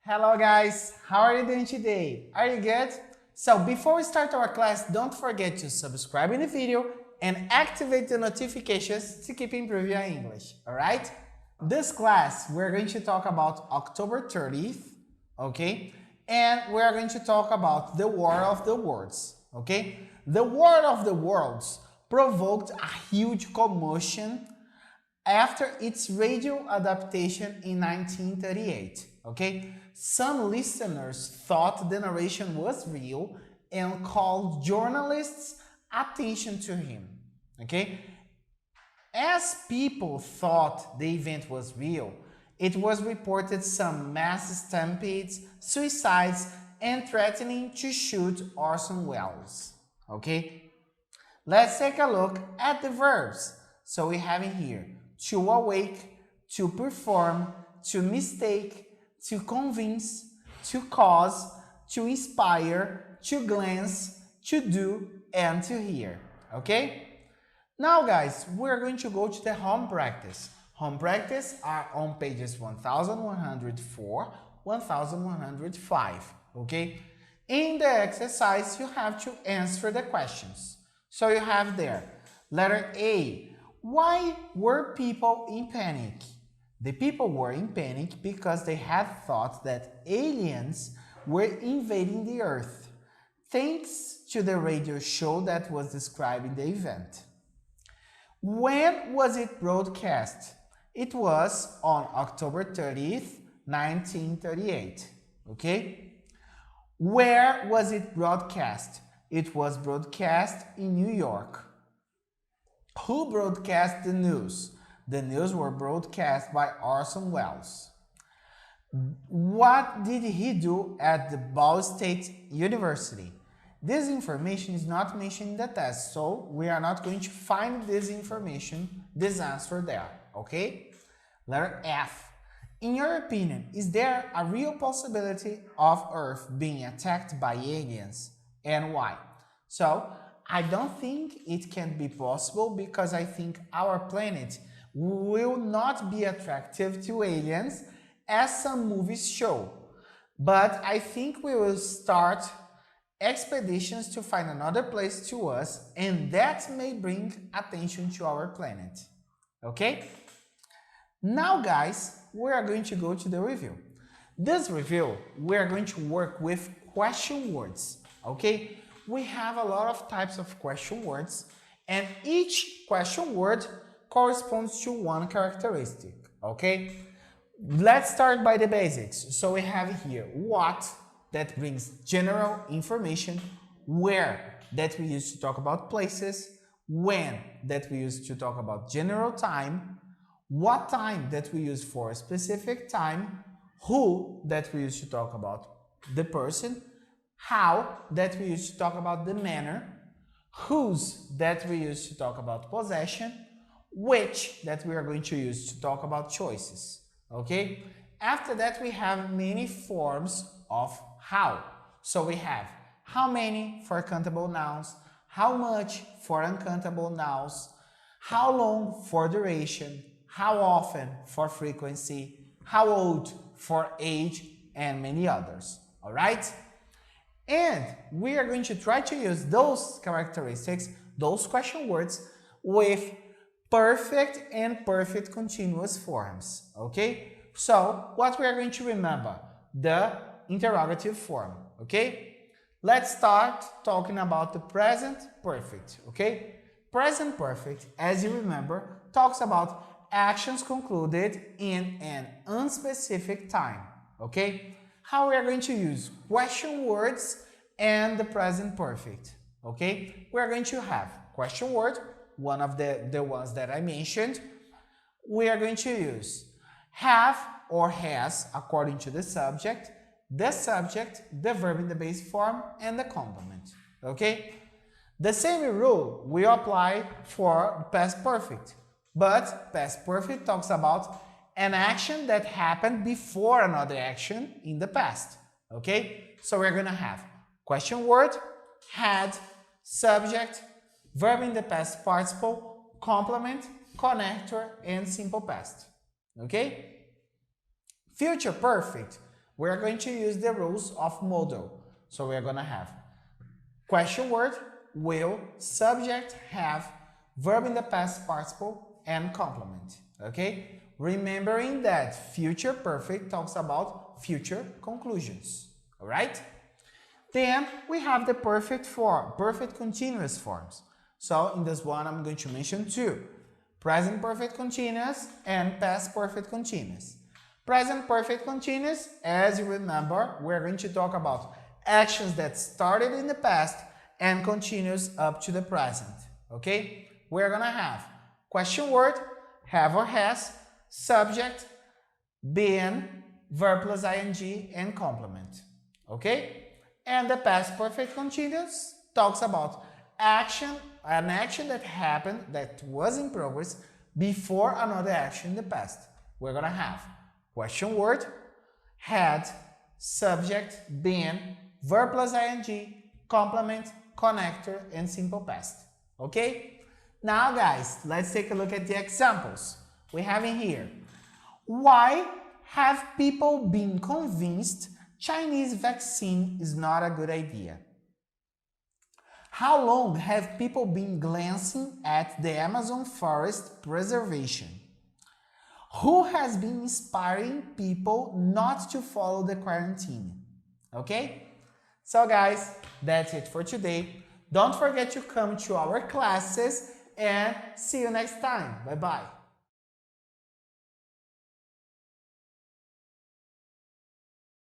Hello guys, how are you doing today? Are you good? So before we start our class, don't forget to subscribe in the video and activate the notifications to keep improving your English, alright? This class, we're going to talk about October 30th, okay? And we're going to talk about the War of the Worlds, okay? The War of the Worlds provoked a huge commotion after its radio adaptation in 1938, okay? Some listeners thought the narration was real and called journalists' attention to him, okay? As people thought the event was real, it was reported some mass stampedes, suicides, and threatening to shoot Orson Welles, okay? Let's take a look at the verbs. So we have in here to awake, to perform, to mistake, to convince, to cause, to inspire, to glance, to do, and to hear. Okay? Now guys, we're going to go to the home practice. Home practice are on pages 1104, 1105. Okay? In the exercise, you have to answer the questions. So you have there, letter A, why were people in panic? The people were in panic because they had thought that aliens were invading the Earth, thanks to the radio show that was describing the event. When was it broadcast? It was on October 30th, 1938. Okay? Where was it broadcast? It was broadcast in New York. Who broadcast the news? The news were broadcast by Orson Welles. What did he do at the Ball State University? This information is not mentioned in the test, so we are not going to find this information, this answer there, okay? Letter F. In your opinion, is there a real possibility of Earth being attacked by aliens, and why? So, I don't think it can be possible because I think our planet will not be attractive to aliens as some movies show. But I think we will start expeditions to find another place to us, and that may bring attention to our planet. Okay? Now guys, we are going to go to the review. This review, we are going to work with question words. Okay? We have a lot of types of question words, and each question word corresponds to one characteristic, okay? Let's start by the basics. So we have here what, that brings general information, where, that we use to talk about places, when, that we use to talk about general time, what time, that we use for a specific time, who, that we use to talk about the person, how, that we use to talk about the manner, whose, that we use to talk about possession, which, that we are going to use to talk about choices, okay? After that, we have many forms of how. So we have how many for countable nouns, how much for uncountable nouns, how long for duration, how often for frequency, how old for age, and many others, all right? And we are going to try to use those characteristics, those question words, with perfect and perfect continuous forms, okay? So, what we are going to remember? The interrogative form, okay? Let's start talking about the present perfect, okay? Present perfect, as you remember, talks about actions concluded in an unspecific time, okay? How we are going to use question words and the present perfect, okay? We are going to have question word, one of the ones that I mentioned. We are going to use have or has according to the subject, the verb in the base form, and the complement, okay? The same rule we apply for past perfect, but past perfect talks about an action that happened before another action in the past, okay? So we're gonna have question word, had, subject, verb in the past participle, complement, connector, and simple past, okay? Future perfect, we're going to use the rules of modal. So we're going to have question word, will, subject, have, verb in the past participle, and complement. Okay? Remembering that future perfect talks about future conclusions. Alright? Then we have the perfect form, perfect continuous forms. So in this one I'm going to mention two. Present perfect continuous and past perfect continuous. Present perfect continuous, as you remember, we're going to talk about actions that started in the past and continues up to the present. Okay? We're gonna have question word, have or has, subject, been, verb plus ing, and complement. Okay? And the past perfect continuous talks about an action that happened, that was in progress before another action in the past. We're gonna have question word, had, subject, been, verb plus ing, complement, connector, and simple past. Okay? Now guys, let's take a look at the examples we have in here. Why have people been convinced Chinese vaccine is not a good idea? How long have people been glancing at the Amazon forest preservation? Who has been inspiring people not to follow the quarantine? Okay? So guys, that's it for today. Don't forget to come to our classes and see you next time. Bye bye.